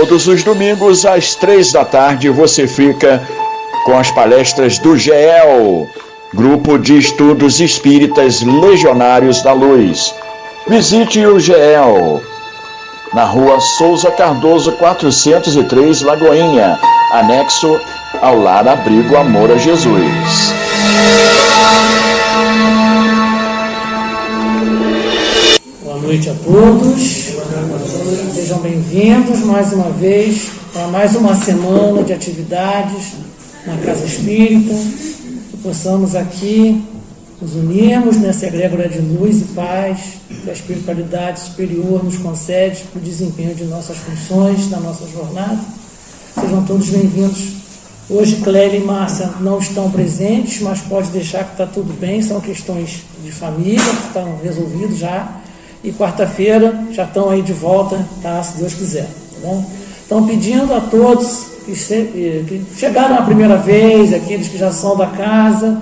Todos os domingos, às 3 da tarde, você fica com as palestras do GEL, Grupo de Estudos Espíritas Legionários da Luz. Visite o GEL, na Rua Souza Cardoso, 403, Lagoinha, anexo ao Lar Abrigo Amor a Jesus. Boa noite a todos, sejam bem-vindos mais uma vez para mais uma semana de atividades na Casa Espírita, que possamos aqui nos unirmos nessa egrégora de luz e paz que a espiritualidade superior nos concede para o desempenho de nossas funções, da nossa jornada. Sejam todos bem-vindos. Hoje Clélia e Márcia não estão presentes, mas pode deixar que está tudo bem, são questões de família que estão resolvidas já. E quarta-feira já estão aí de volta, tá? Se Deus quiser, tá bom? Então, pedindo a todos que chegaram a primeira vez, aqueles que já são da casa,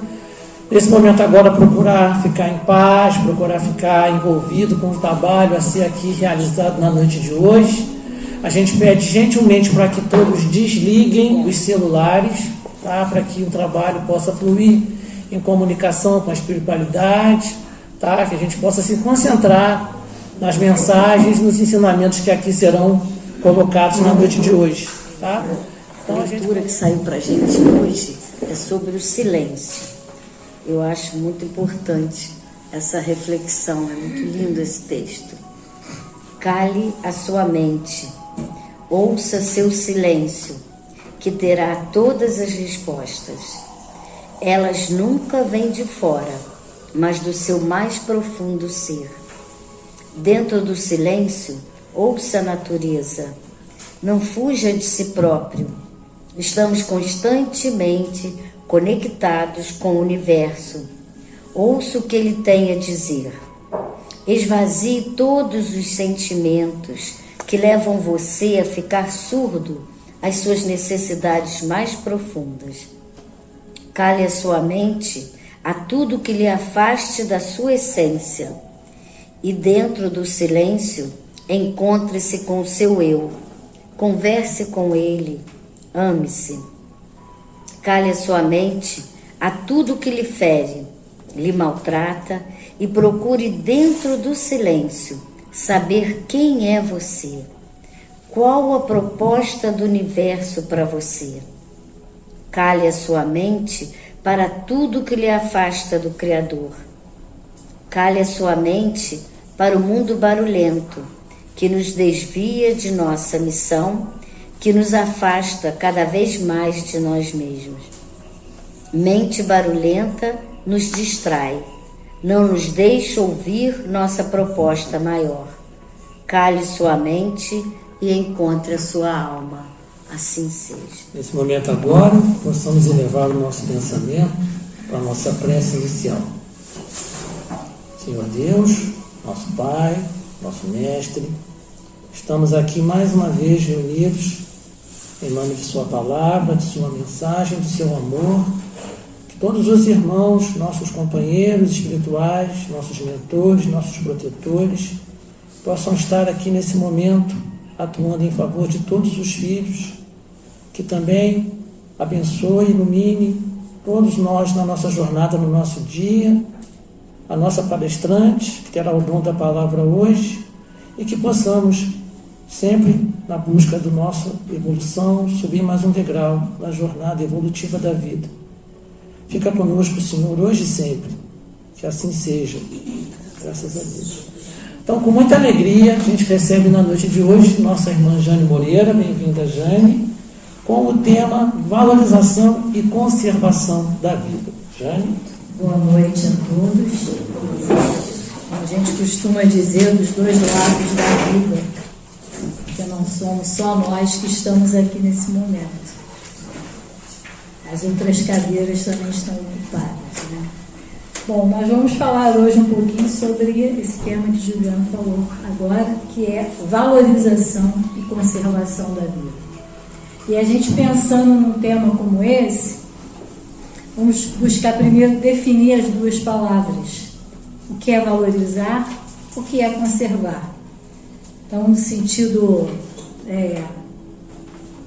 nesse momento agora procurar ficar em paz, procurar ficar envolvido com o trabalho a ser aqui realizado na noite de hoje. A gente pede gentilmente para que todos desliguem os celulares, tá? Para que o trabalho possa fluir em comunicação com a espiritualidade, tá? Que a gente possa se concentrar nas mensagens, nos ensinamentos que aqui serão colocados na noite de hoje, tá? Então, a leitura que saiu para a gente hoje é sobre o silêncio. Eu acho muito importante essa reflexão, é muito lindo esse texto. Cale a sua mente, ouça seu silêncio, que terá todas as respostas. Elas nunca vêm de fora, mas do seu mais profundo ser. Dentro do silêncio, ouça a natureza. Não fuja de si próprio. Estamos constantemente conectados com o universo. Ouça o que ele tem a dizer. Esvazie todos os sentimentos que levam você a ficar surdo às suas necessidades mais profundas. Cale a sua mente a tudo que lhe afaste da sua essência. E dentro do silêncio, encontre-se com o seu eu. Converse com ele. Ame-se. Cale a sua mente a tudo que lhe fere, lhe maltrata e procure dentro do silêncio saber quem é você. Qual a proposta do universo para você? Cale a sua mente para tudo que lhe afasta do Criador. Cale a sua mente para o mundo barulhento, que nos desvia de nossa missão, que nos afasta cada vez mais de nós mesmos. Mente barulhenta nos distrai, não nos deixa ouvir nossa proposta maior. Cale sua mente e encontre a sua alma. Assim seja. Nesse momento agora, possamos elevar o nosso pensamento para a nossa prece inicial. Senhor Deus, nosso Pai, nosso Mestre, estamos aqui mais uma vez reunidos em nome de Sua palavra, de Sua mensagem, do Seu amor, que todos os irmãos, nossos companheiros espirituais, nossos mentores, nossos protetores, possam estar aqui nesse momento atuando em favor de todos os filhos, que também abençoe e ilumine todos nós na nossa jornada, no nosso dia, a nossa palestrante, que terá o dom da palavra hoje, e que possamos sempre, na busca da nossa evolução, subir mais um degrau na jornada evolutiva da vida. Fica conosco, Senhor, hoje e sempre. Que assim seja. Graças a Deus. Então, com muita alegria, a gente recebe na noite de hoje nossa irmã Jane Moreira, bem-vinda, Jane, com o tema Valorização e Conservação da Vida. Jane? Boa noite a todos. A gente costuma dizer dos dois lados da vida, que não somos só nós que estamos aqui nesse momento. As outras cadeiras também estão ocupadas, né? Bom, nós vamos falar hoje um pouquinho sobre esse tema que Juliano falou agora, que é valorização e conservação da vida. E a gente pensando num tema como esse, vamos buscar primeiro definir as duas palavras. O que é valorizar, o que é conservar. Então, no sentido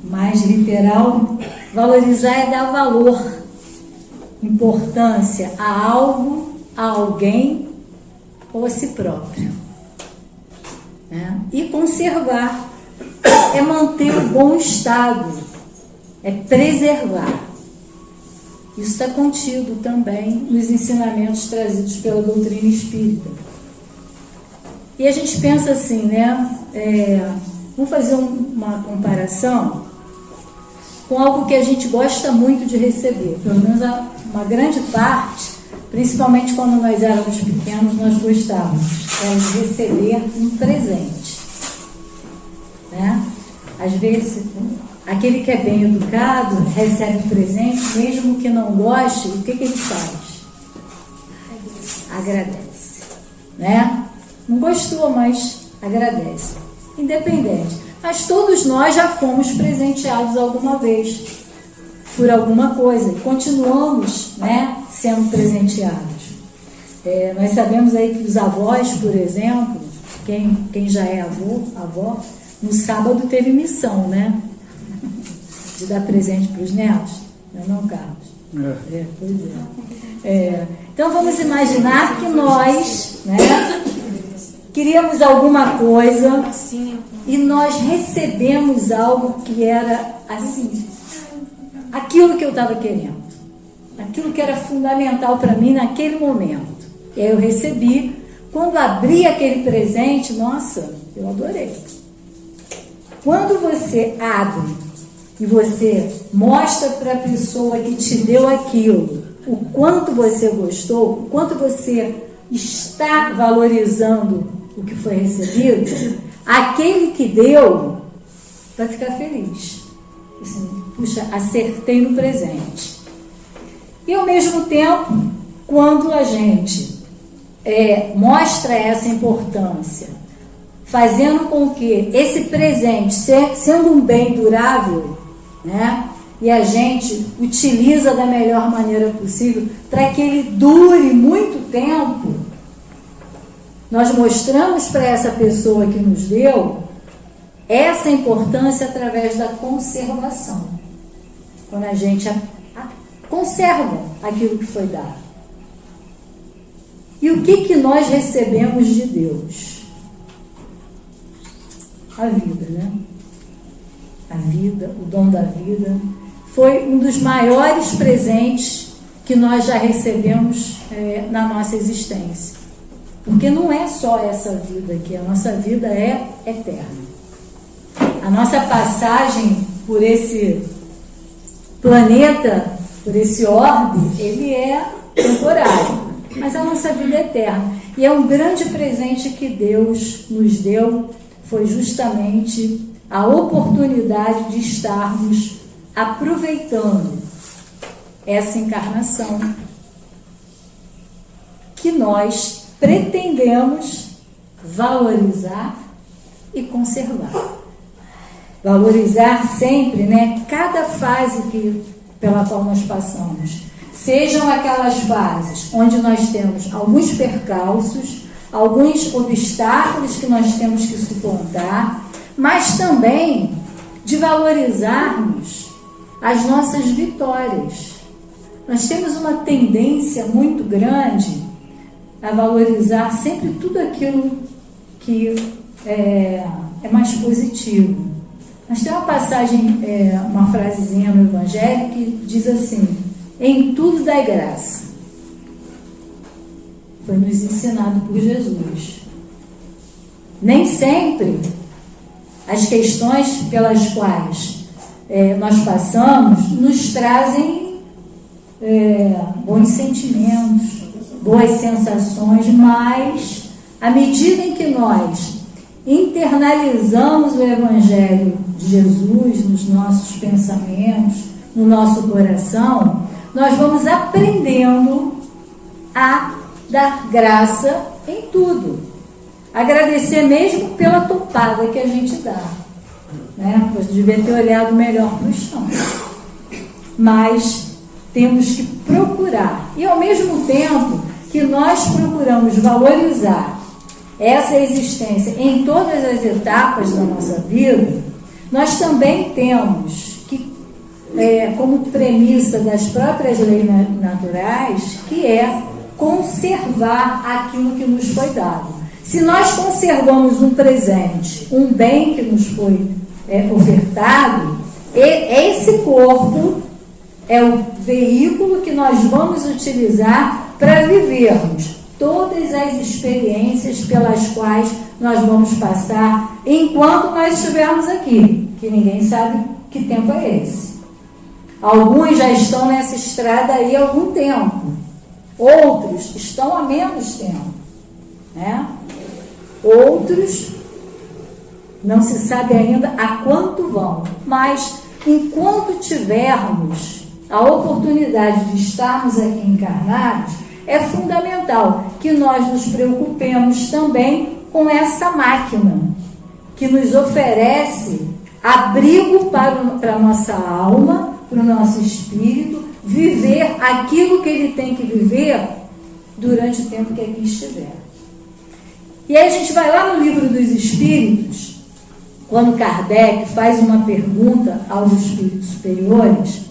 mais literal, valorizar é dar valor, importância a algo, a alguém ou a si próprio. Né? E conservar é manter o bom estado, é preservar. Isso está contido também nos ensinamentos trazidos pela doutrina espírita. E a gente pensa assim, né? Vamos fazer uma comparação com algo que a gente gosta muito de receber. Pelo menos uma grande parte, principalmente quando nós éramos pequenos, nós gostávamos de receber um presente. Né? Às vezes, aquele que é bem educado recebe um presente, mesmo que não goste, o que ele faz? Agradece. Né? Não gostou, mas agradece. Independente. Mas todos nós já fomos presenteados alguma vez por alguma coisa. E continuamos, né, sendo presenteados. Nós sabemos aí que os avós, por exemplo, quem já é avó, no sábado teve missão, né? De dar presente para os netos. Não, Carlos? Pois é. Então vamos imaginar que nós, né, queríamos alguma coisa e nós recebemos algo que era assim, aquilo que eu estava querendo, aquilo que era fundamental para mim naquele momento. E aí eu recebi, quando abri aquele presente, nossa, eu adorei. Quando você abre e você mostra para a pessoa que te deu aquilo, o quanto você gostou, o quanto você está valorizando o que foi recebido, aquele que deu vai ficar feliz. Assim, puxa, acertei no presente. E ao mesmo tempo, quando a gente mostra essa importância, fazendo com que esse presente, sendo um bem durável, né, e a gente utiliza da melhor maneira possível para que ele dure muito tempo, nós mostramos para essa pessoa que nos deu essa importância através da conservação. Quando a gente conserva aquilo que foi dado. E o que nós recebemos de Deus? A vida, né? A vida, o dom da vida, foi um dos maiores presentes que nós já recebemos na nossa existência. Porque não é só essa vida aqui, a nossa vida é eterna. A nossa passagem por esse planeta, por esse orbe, ele é temporário, mas a nossa vida é eterna. E é um grande presente que Deus nos deu, foi justamente a oportunidade de estarmos aproveitando essa encarnação que nós pretendemos valorizar e conservar. Valorizar sempre, né, cada fase pela qual nós passamos. Sejam aquelas fases onde nós temos alguns percalços, alguns obstáculos que nós temos que suplantar, mas também de valorizarmos as nossas vitórias. Nós temos uma tendência muito grande a valorizar sempre tudo aquilo que é mais positivo. Mas tem uma passagem, uma frasezinha no Evangelho que diz assim: em tudo dai graça. Foi nos ensinado por Jesus. Nem sempre as questões pelas quais nós passamos nos trazem bons sentimentos, boas sensações, mas à medida em que nós internalizamos o Evangelho de Jesus nos nossos pensamentos, no nosso coração, nós vamos aprendendo a dar graça em tudo. Agradecer mesmo pela topada que a gente dá. Né? Eu devia ter olhado melhor para o chão. Mas temos que procurar. E ao mesmo tempo que nós procuramos valorizar essa existência em todas as etapas da nossa vida, nós também temos que, como premissa das próprias leis naturais, que é conservar aquilo que nos foi dado. Se nós conservamos um presente, um bem que nos foi ofertado, esse corpo é o veículo que nós vamos utilizar para vivermos todas as experiências pelas quais nós vamos passar enquanto nós estivermos aqui, que ninguém sabe que tempo é esse. Alguns já estão nessa estrada aí há algum tempo, outros estão há menos tempo, né? Outros não se sabe ainda a quanto vão, mas enquanto tivermos a oportunidade de estarmos aqui encarnados, é fundamental que nós nos preocupemos também com essa máquina que nos oferece abrigo para a nossa alma, para o nosso espírito, viver aquilo que ele tem que viver durante o tempo que aqui estiver. E aí a gente vai lá no Livro dos Espíritos, quando Kardec faz uma pergunta aos espíritos superiores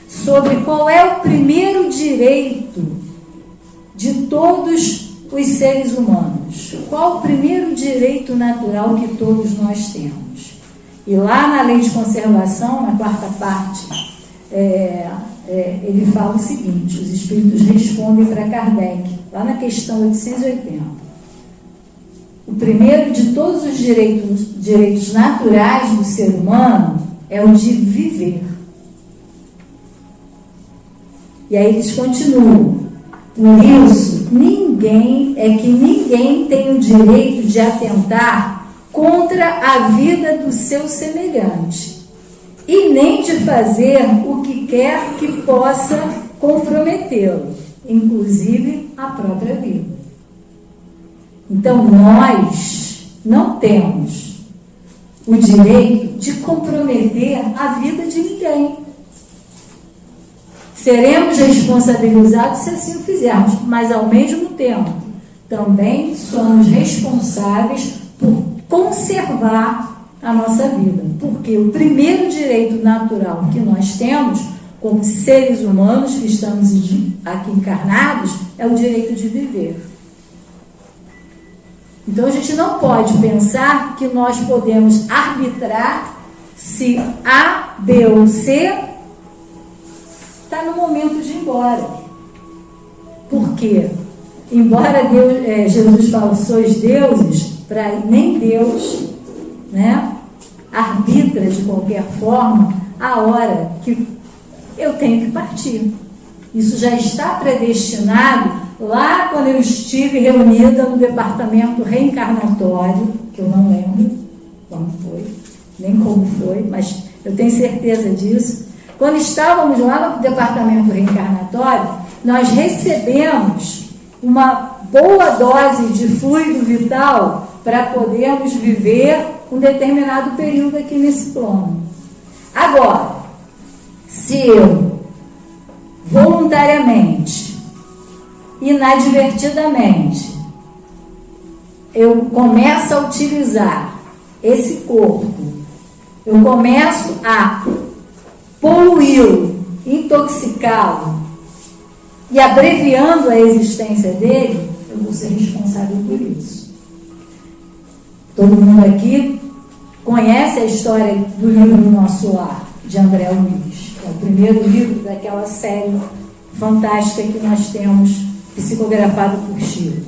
sobre qual é o primeiro direito de todos os seres humanos. Qual o primeiro direito natural que todos nós temos? E lá na Lei de Conservação, na quarta parte, ele fala o seguinte, os espíritos respondem para Kardec, lá na questão 880. O primeiro de todos os direitos naturais do ser humano é o de viver. E aí eles continuam. Por isso, ninguém tem o direito de atentar contra a vida do seu semelhante e nem de fazer o que quer que possa comprometê-lo, inclusive a própria vida. Então, nós não temos o direito de comprometer a vida de ninguém. Seremos responsabilizados se assim o fizermos, mas, ao mesmo tempo, também somos responsáveis por conservar a nossa vida. Porque o primeiro direito natural que nós temos, como seres humanos que estamos aqui encarnados, é o direito de viver. Então, a gente não pode pensar que nós podemos arbitrar se A, B ou C está no momento de ir embora. Por quê? Embora Jesus fala, sois deuses, nem Deus, né, arbitra de qualquer forma a hora que eu tenho que partir. Isso já está predestinado lá quando eu estive reunida no departamento reencarnatório, que eu não lembro como foi, nem como foi, mas eu tenho certeza disso. Quando estávamos lá no departamento reencarnatório, nós recebemos uma boa dose de fluido vital para podermos viver um determinado período aqui nesse plano. Agora, se eu voluntariamente, inadvertidamente, eu começo a utilizar esse corpo, eu começo a poluí-lo, intoxicá-lo e abreviando a existência dele, eu vou ser responsável por isso. Todo mundo aqui conhece a história do livro Nosso Lar, de André Luiz. É o primeiro livro daquela série fantástica que nós temos, psicografado por Chico.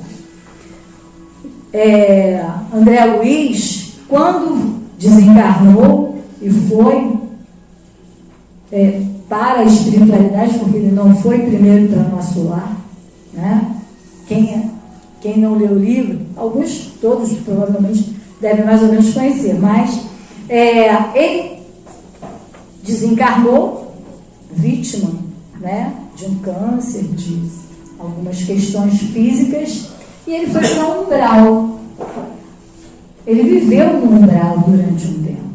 André Luiz, quando desencarnou e foi para a espiritualidade, porque ele não foi primeiro para Nosso Lar, né? Quem não leu o livro, alguns, todos provavelmente devem mais ou menos conhecer, mas ele desencarnou vítima, né, de um câncer, de algumas questões físicas, e ele foi para um umbral. Ele viveu no umbral durante um tempo.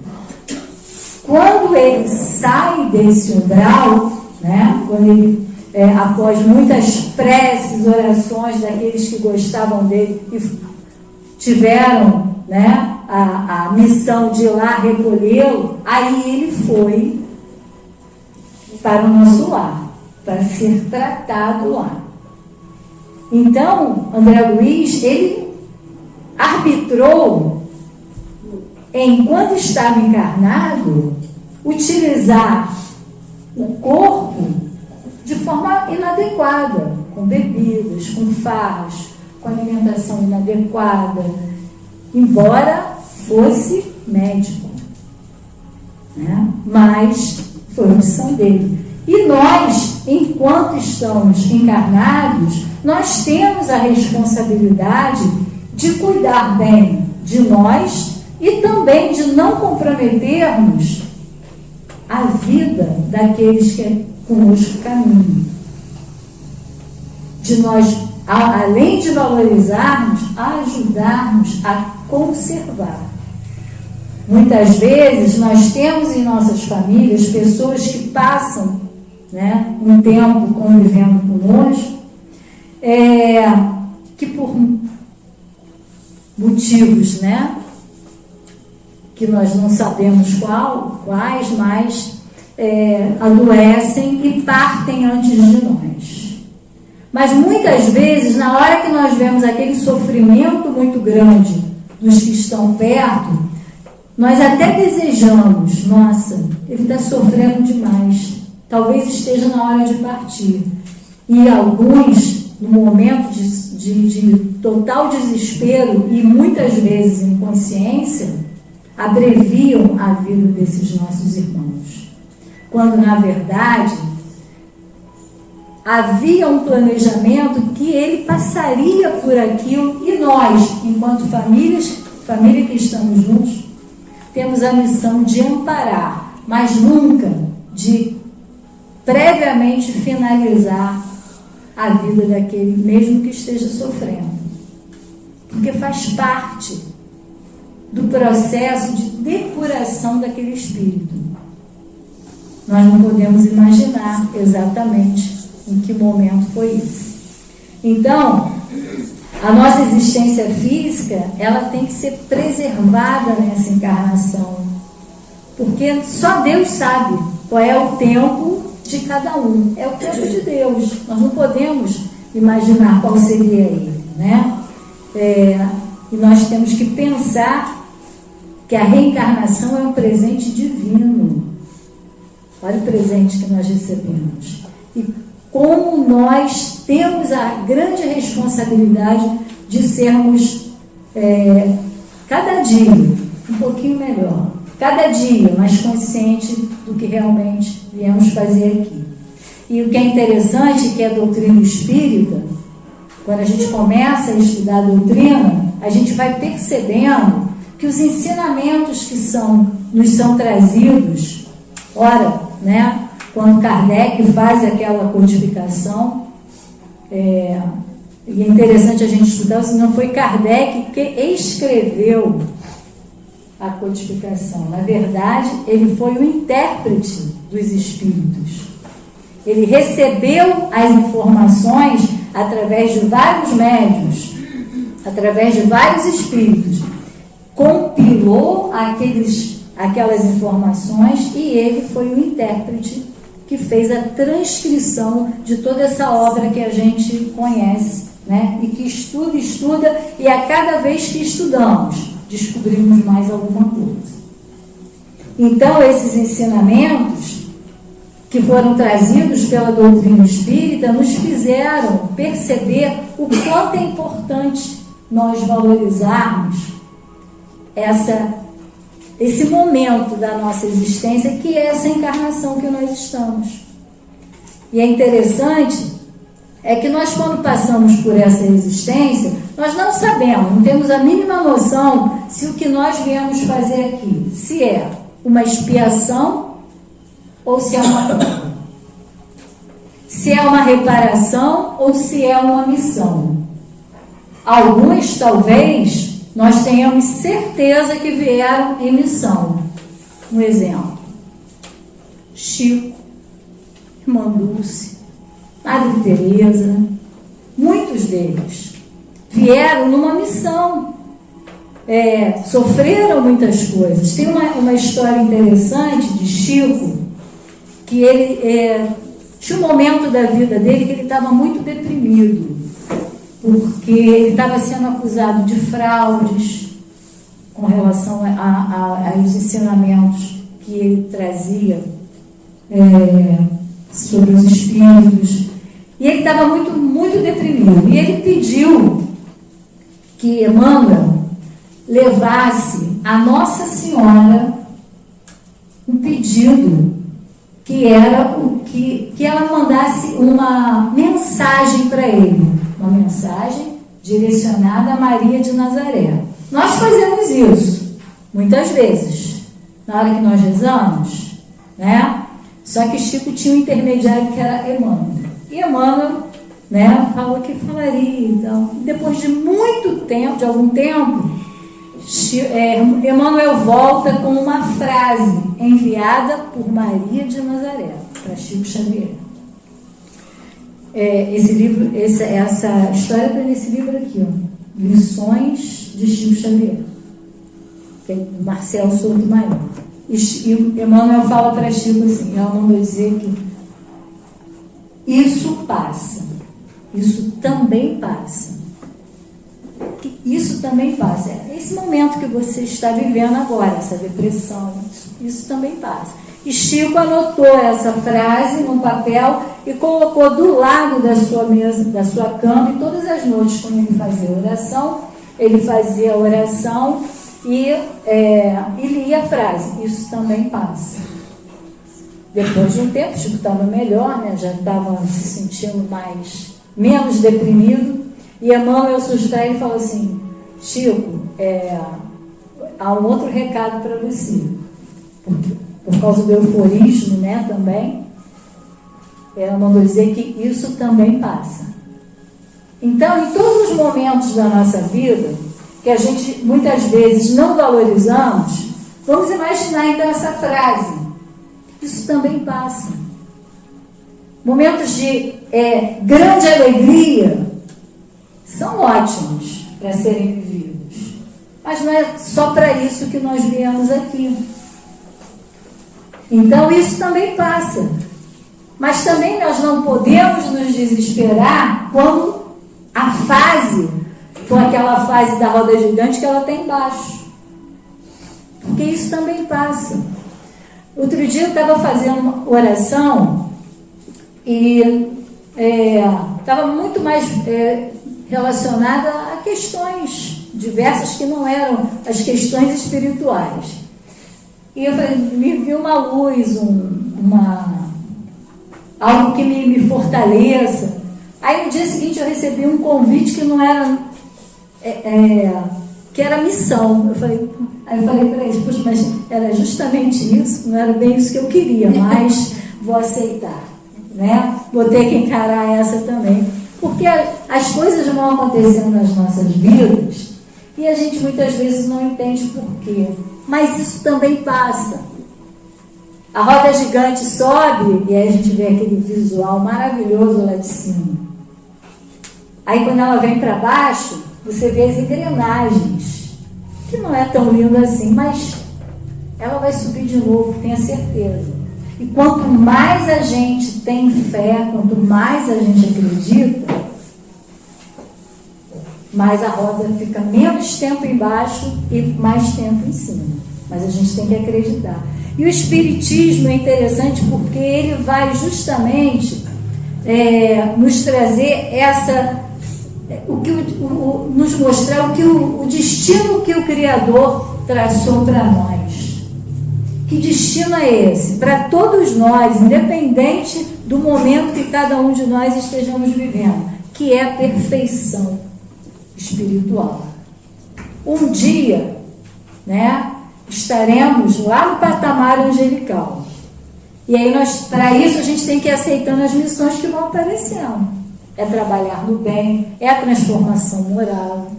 Quando ele sai desse umbral, né, quando ele, após muitas preces, orações daqueles que gostavam dele e tiveram né, a missão de ir lá recolhê-lo, aí ele foi para o nosso lar, para ser tratado lá. Então, André Luiz, ele arbitrou, enquanto estava encarnado, utilizar o corpo de forma inadequada, com bebidas, com farras, com alimentação inadequada, embora fosse médico, né? Mas foi opção dele. E nós, enquanto estamos encarnados, nós temos a responsabilidade de cuidar bem de nós e também de não comprometermos a vida daqueles que conosco caminham. De nós, além de valorizarmos, ajudarmos a conservar. Muitas vezes nós temos em nossas famílias pessoas que passam, né, um tempo convivendo conosco, que por motivos, né, que nós não sabemos quais, mas adoecem e partem antes de nós. Mas muitas vezes, na hora que nós vemos aquele sofrimento muito grande dos que estão perto, nós até desejamos, nossa, ele está sofrendo demais, talvez esteja na hora de partir. E alguns, no momento de total desespero e muitas vezes inconsciência, abreviam a vida desses nossos irmãos. Quando, na verdade, havia um planejamento que ele passaria por aquilo e nós, enquanto família que estamos juntos, temos a missão de amparar, mas nunca de previamente finalizar a vida daquele, mesmo que esteja sofrendo. Porque faz parte do processo de depuração daquele espírito. Nós não podemos imaginar exatamente em que momento foi isso. Então, a nossa existência física, ela tem que ser preservada nessa encarnação, porque só Deus sabe qual é o tempo de cada um. É o tempo de Deus. Nós não podemos imaginar qual seria ele, né? E nós temos que pensar que a reencarnação é um presente divino. Olha o presente que nós recebemos. E como nós temos a grande responsabilidade de sermos, cada dia, um pouquinho melhor. Cada dia mais consciente do que realmente viemos fazer aqui. E o que é interessante, que é a doutrina espírita, quando a gente começa a estudar a doutrina, a gente vai percebendo que os ensinamentos que nos são trazidos, ora, né, quando Kardec faz aquela codificação, e é interessante a gente estudar, se não foi Kardec que escreveu a codificação. Na verdade, ele foi o intérprete dos espíritos. Ele recebeu as informações através de vários médiuns, através de vários espíritos, compilou aquelas informações e ele foi o intérprete que fez a transcrição de toda essa obra que a gente conhece, né? E que estuda, e a cada vez que estudamos, descobrimos mais alguma coisa. Então, esses ensinamentos que foram trazidos pela doutrina espírita nos fizeram perceber o quanto é importante nós valorizarmos esse momento da nossa existência, que é essa encarnação que nós estamos. E é interessante que nós, quando passamos por essa existência, nós não sabemos, não temos a mínima noção se o que nós viemos fazer aqui, se é uma expiação ou se é uma reparação ou se é uma missão. Alguns, talvez, nós tenhamos certeza que vieram em missão. Um exemplo: Chico, Irmã Dulce, Madre Teresa, muitos deles vieram numa missão. sofreram muitas coisas. Tem uma história interessante de Chico, que ele tinha um momento da vida dele que ele estava muito deprimido, porque ele estava sendo acusado de fraudes com relação aos ensinamentos que ele trazia sobre os espíritos, e ele estava muito, muito deprimido, e ele pediu que Emmanuel levasse a Nossa Senhora um pedido, que era que ela mandasse uma mensagem para ele, uma mensagem direcionada a Maria de Nazaré. Nós fazemos isso muitas vezes na hora que nós rezamos, né? Só que Chico tinha um intermediário que era Emmanuel, e Emmanuel, né, falou que falaria. Então, depois de muito tempo, de algum tempo, Emmanuel volta com uma frase enviada por Maria de Nazaré para Chico Xavier. Esse livro, essa história está nesse livro aqui, ó, Lições de Chico Xavier, que é do Marcelo Souto Maior. E Emmanuel fala para Chico assim, ela mandou dizer que isso passa, isso também passa. Isso também passa. Esse momento que você está vivendo agora, essa depressão, isso também passa. E Chico anotou essa frase no papel e colocou do lado da sua mesa, da sua cama, e todas as noites, quando ele fazia a oração e lia a frase, isso também passa. Depois de um tempo, Chico estava melhor, né? Já estava se sentindo menos deprimido. E Emmanuel sustrai e falou assim: Chico, há um outro recado para você, por causa do euforismo, né, também. Ela mandou dizer que isso também passa. Então, em todos os momentos da nossa vida, que a gente muitas vezes não valorizamos, vamos imaginar então essa frase: isso também passa. Momentos de grande alegria são ótimos para serem vividos, mas não é só para isso que nós viemos aqui. Então isso também passa, mas também nós não podemos nos desesperar quando a fase for aquela fase da roda gigante que ela tem embaixo, porque isso também passa. Outro dia eu estava fazendo uma oração e estava muito mais relacionada a questões diversas que não eram as questões espirituais. E eu falei, me viu uma luz, algo que me fortaleça. Aí no dia seguinte eu recebi um convite que não era, que era missão. Aí eu falei para eles, poxa, mas era justamente isso, não era bem isso que eu queria, mas vou aceitar, né? Vou ter que encarar essa também. Porque as coisas vão acontecendo nas nossas vidas e a gente muitas vezes não entende por quê. Mas isso também passa. A roda gigante sobe e aí a gente vê aquele visual maravilhoso lá de cima. Aí quando ela vem para baixo, você vê as engrenagens, que não é tão lindo assim, mas ela vai subir de novo, tenha certeza. E quanto mais a gente tem fé, quanto mais a gente acredita, mais a roda fica menos tempo embaixo e mais tempo em cima. Mas a gente tem que acreditar. E o Espiritismo é interessante porque ele vai justamente nos trazer nos mostrar o destino que o Criador traçou para nós. Que destino é esse? Para todos nós, independente do momento que cada um de nós estejamos vivendo, que é a perfeição espiritual. Um dia, né, estaremos lá no patamar angelical. E aí para isso a gente tem que ir aceitando as missões que vão aparecendo. É trabalhar no bem, é a transformação moral.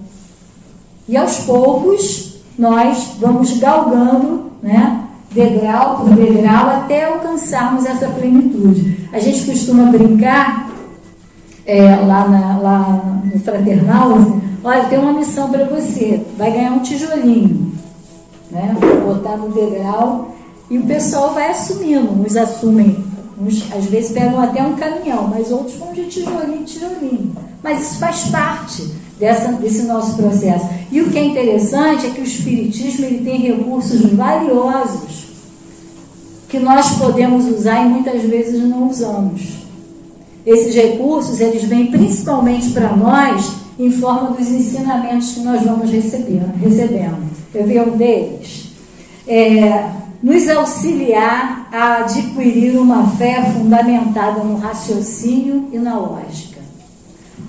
E aos poucos nós vamos galgando, né, degrau por degrau, até alcançarmos essa plenitude. A gente costuma brincar lá no fraternal, olha, tem uma missão para você, vai ganhar um tijolinho, né? Vou botar no degrau, e o pessoal vai assumindo, uns assumem, uns às vezes pegam até um caminhão, mas outros vão de tijolinho em tijolinho. Mas isso faz parte desse nosso processo. E o que é interessante é que o Espiritismo ele tem recursos valiosos que nós podemos usar e muitas vezes não usamos. Esses recursos, eles vêm principalmente para nós em forma dos ensinamentos que nós vamos recebendo. Eu vi um deles. Nos auxiliar a adquirir uma fé fundamentada no raciocínio e na lógica.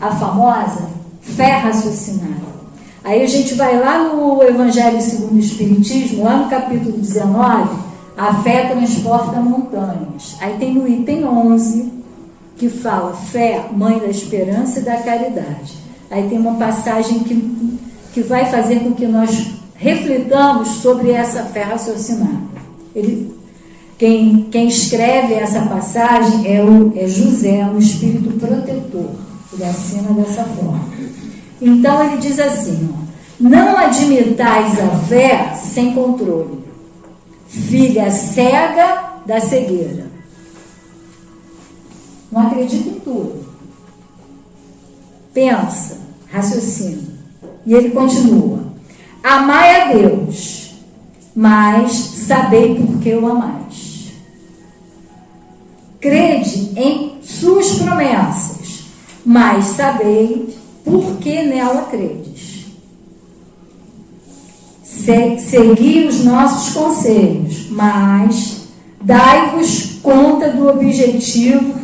A famosa fé raciocinada. Aí a gente vai lá no Evangelho segundo o Espiritismo, lá no capítulo 19, a fé transporta montanhas. Aí tem no item 11, que fala fé, mãe da esperança e da caridade. Aí tem uma passagem que vai fazer com que nós reflitamos sobre essa fé raciocinada. Quem escreve essa passagem é José, um espírito protetor. Ele assina dessa forma. Então ele diz assim, ó, não admitais a fé sem controle, filha cega da cegueira. Não acredita em tudo. Pensa, raciocina. E ele continua, amai a Deus, mas sabei por que o amais. Crede em suas promessas, mas sabei por que nela credes. Segui os nossos conselhos, mas dai-vos conta do objetivo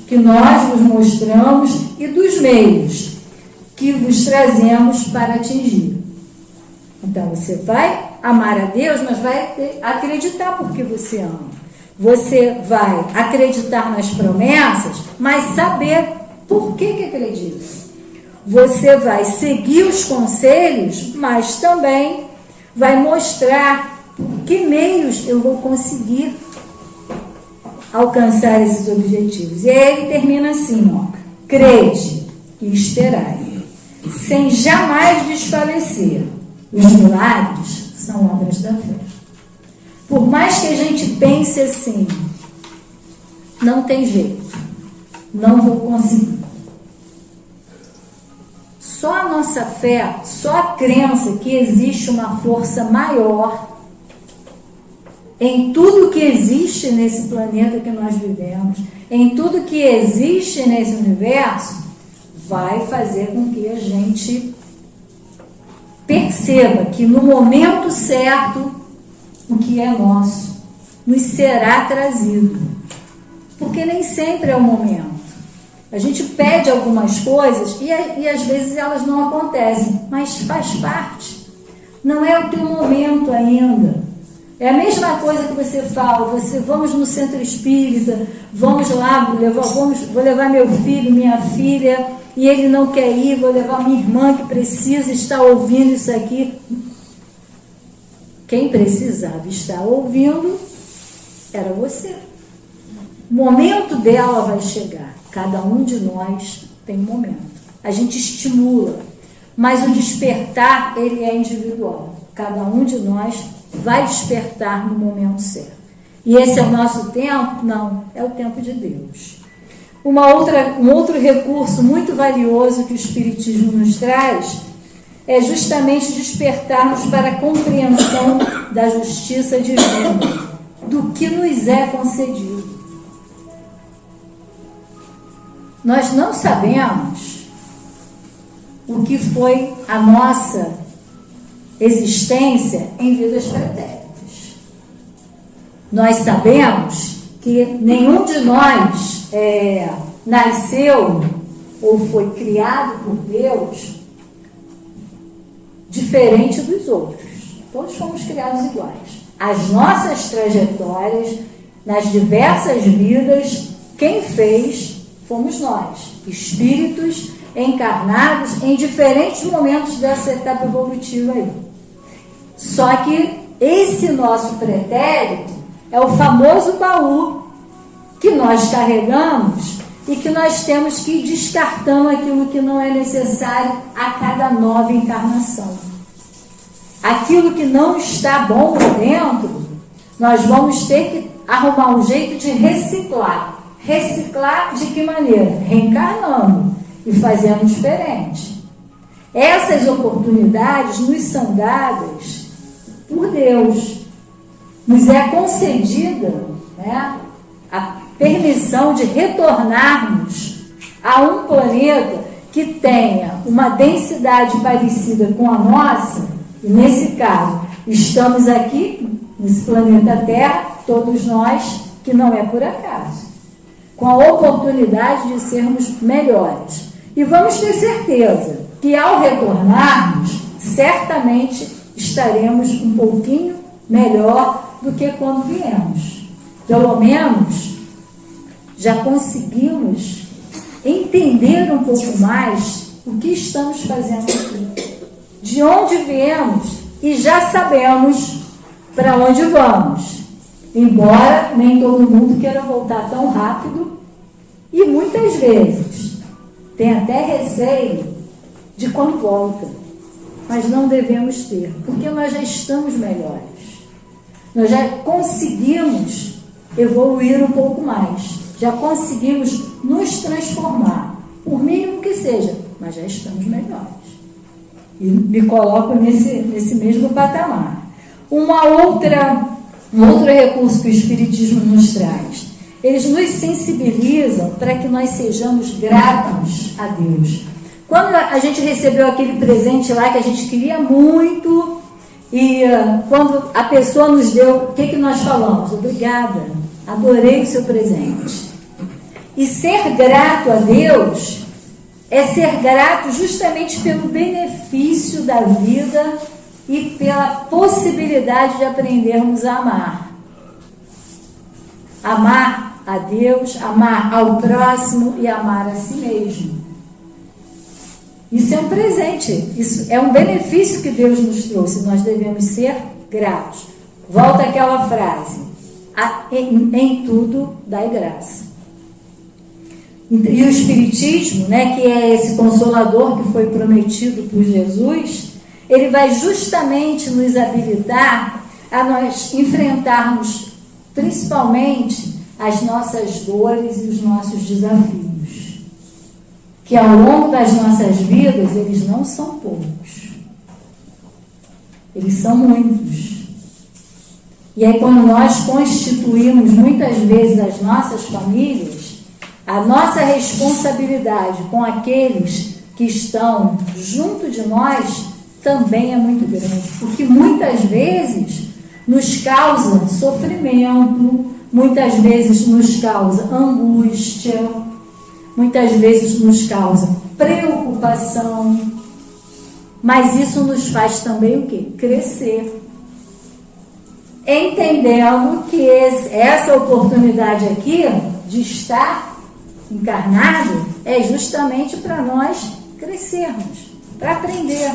que nós vos mostramos e dos meios que vos trazemos para atingir. Então, você vai amar a Deus, mas vai acreditar porque você ama. Você vai acreditar nas promessas, mas saber por que acredita. Você vai seguir os conselhos, mas também vai mostrar por que meios eu vou conseguir alcançar esses objetivos. E aí ele termina assim, ó, crede e esperai, sem jamais desfalecer. Os milagres são obras da fé. Por mais que a gente pense assim, não tem jeito, não vou conseguir. Só a nossa fé, só a crença que existe uma força maior em tudo que existe nesse planeta que nós vivemos, em tudo que existe nesse universo, vai fazer com que a gente perceba que no momento certo, o que é nosso nos será trazido. Porque nem sempre é o momento. A gente pede algumas coisas e às vezes elas não acontecem, mas faz parte. Não é o teu momento ainda. É a mesma coisa que você fala, vamos no centro espírita, vamos lá, vou levar meu filho, minha filha, e ele não quer ir, vou levar minha irmã que precisa estar ouvindo isso aqui. Quem precisava estar ouvindo era você. O momento dela vai chegar. Cada um de nós tem um momento. A gente estimula, mas o despertar, ele é individual. Cada um de nós vai despertar no momento certo. E esse é o nosso tempo? Não, é o tempo de Deus. Um outro recurso muito valioso que o Espiritismo nos traz é justamente despertarmos para a compreensão da justiça divina, do que nos é concedido. Nós não sabemos o que foi a nossa existência em vidas pretéritas. Nós sabemos que nenhum de nós nasceu ou foi criado por Deus diferente dos outros. Todos fomos criados iguais. As nossas trajetórias, nas diversas vidas, quem fez fomos nós, espíritos encarnados em diferentes momentos dessa etapa evolutiva aí. Só que esse nosso pretérito é o famoso baú que nós carregamos e que nós temos que ir descartando aquilo que não é necessário a cada nova encarnação. Aquilo que não está bom dentro, nós vamos ter que arrumar um jeito de reciclar. Reciclar de que maneira? Reencarnando e fazendo diferente. Essas oportunidades nos são dadas por Deus. Nos é concedida, né, a permissão de retornarmos a um planeta que tenha uma densidade parecida com a nossa, e nesse caso, estamos aqui, nesse planeta Terra, todos nós, que não é por acaso, com a oportunidade de sermos melhores. E vamos ter certeza que ao retornarmos, certamente estaremos um pouquinho melhor do que quando viemos. Pelo menos já conseguimos entender um pouco mais o que estamos fazendo aqui, de onde viemos, e já sabemos para onde vamos. Embora nem todo mundo queira voltar tão rápido, e muitas vezes tem até receio de quando volta, mas não devemos ter, porque nós já estamos melhores, nós já conseguimos evoluir um pouco mais, já conseguimos nos transformar, por mínimo que seja, mas já estamos melhores. E me coloco nesse mesmo patamar. Um outro recurso que o Espiritismo nos traz, eles nos sensibilizam para que nós sejamos gratos a Deus. Quando a gente recebeu aquele presente lá que a gente queria muito, e quando a pessoa nos deu, o que nós falamos? Obrigada, adorei o seu presente. E ser grato a Deus é ser grato justamente pelo benefício da vida e pela possibilidade de aprendermos a amar. Amar a Deus, amar ao próximo e amar a si mesmo. Isso é um presente, isso é um benefício que Deus nos trouxe, nós devemos ser gratos. Volta àquela frase, em tudo dai graça. E o Espiritismo, né, que é esse consolador que foi prometido por Jesus, ele vai justamente nos habilitar a nós enfrentarmos principalmente as nossas dores e os nossos desafios, que ao longo das nossas vidas eles não são poucos, eles são muitos. E aí quando nós constituímos muitas vezes as nossas famílias, a nossa responsabilidade com aqueles que estão junto de nós também é muito grande, porque muitas vezes nos causa sofrimento, muitas vezes nos causa angústia, muitas vezes nos causa preocupação, mas isso nos faz também o quê? Crescer. Entendendo que essa oportunidade aqui de estar encarnado é justamente para nós crescermos, para aprender.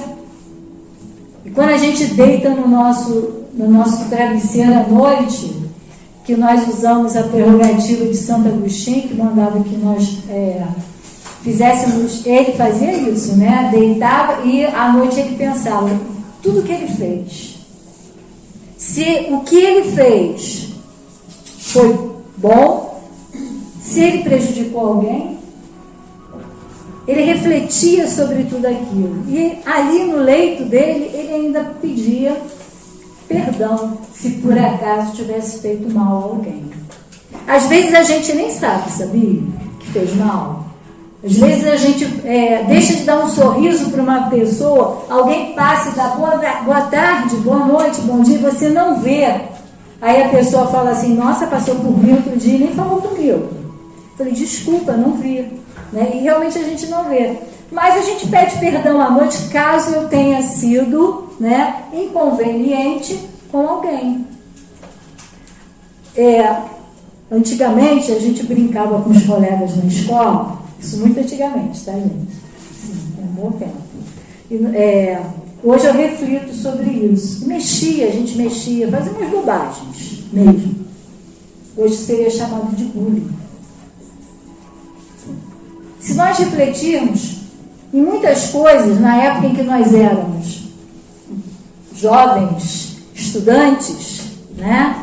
E quando a gente deita no nosso travesseiro à noite, que nós usamos a prerrogativa de Santo Agostinho, que mandava que nós fizéssemos, ele fazia isso, né? Deitava e à noite ele pensava tudo que ele fez. Se o que ele fez foi bom, se ele prejudicou alguém, ele refletia sobre tudo aquilo. E ali no leito dele, ele ainda pedia perdão, se por acaso tivesse feito mal a alguém. Às vezes a gente nem sabe, sabia? Que fez mal. Às vezes a gente deixa de dar um sorriso para uma pessoa, alguém passa e dá boa tarde, boa noite, bom dia, você não vê. Aí a pessoa fala assim, nossa, passou por mim outro dia e nem falou comigo. Eu falei, desculpa, não vi. Né? E realmente a gente não vê. Mas a gente pede perdão à noite caso eu tenha sido, né, inconveniente com alguém. Antigamente a gente brincava com os colegas na escola, isso muito antigamente, tá, gente? Sim, é um bom tempo. E, hoje eu reflito sobre isso. A gente mexia, fazia umas bobagens mesmo. Hoje seria chamado de bullying. se nós refletirmos em muitas coisas, na época em que nós éramos jovens, estudantes, né?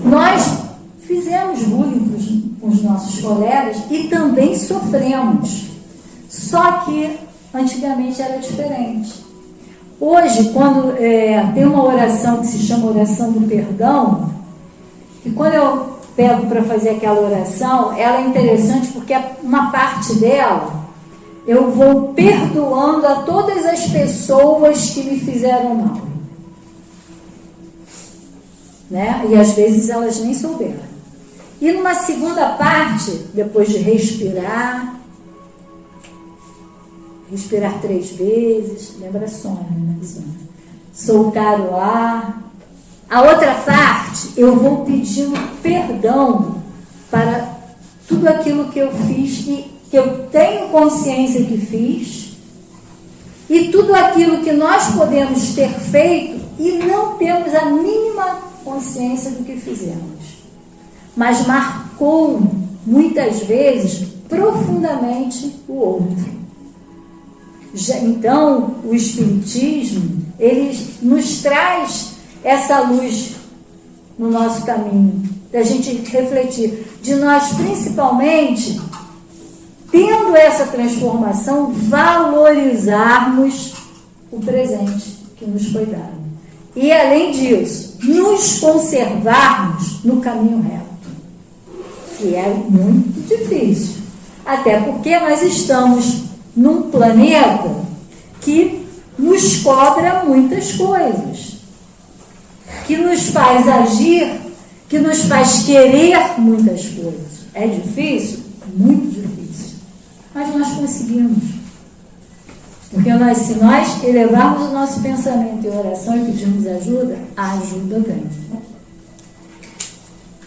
Nós fizemos bullying com os nossos colegas e também sofremos. Só que antigamente era diferente. Hoje, quando tem uma oração que se chama oração do perdão, e quando eu pego para fazer aquela oração, ela é interessante porque uma parte dela eu vou perdoando a todas as pessoas que me fizeram mal, né? E às vezes elas nem souberam. E numa segunda parte, depois de respirar 3 vezes, lembra a Sônia, né? Soltar o ar. A outra parte, eu vou pedindo perdão para tudo aquilo que eu fiz e que eu tenho consciência que fiz, e tudo aquilo que nós podemos ter feito e não temos a mínima consciência do que fizemos, mas marcou muitas vezes profundamente o outro. Então, o Espiritismo, ele nos traz essa luz no nosso caminho, da gente refletir, de nós principalmente, tendo essa transformação, valorizarmos o presente que nos foi dado. E, além disso, nos conservarmos no caminho reto, que é muito difícil. Até porque nós estamos num planeta que nos cobra muitas coisas, que nos faz agir, que nos faz querer muitas coisas. É difícil? Muito difícil. Mas nós conseguimos. Porque se nós elevarmos o nosso pensamento em oração e pedirmos ajuda, a ajuda vem.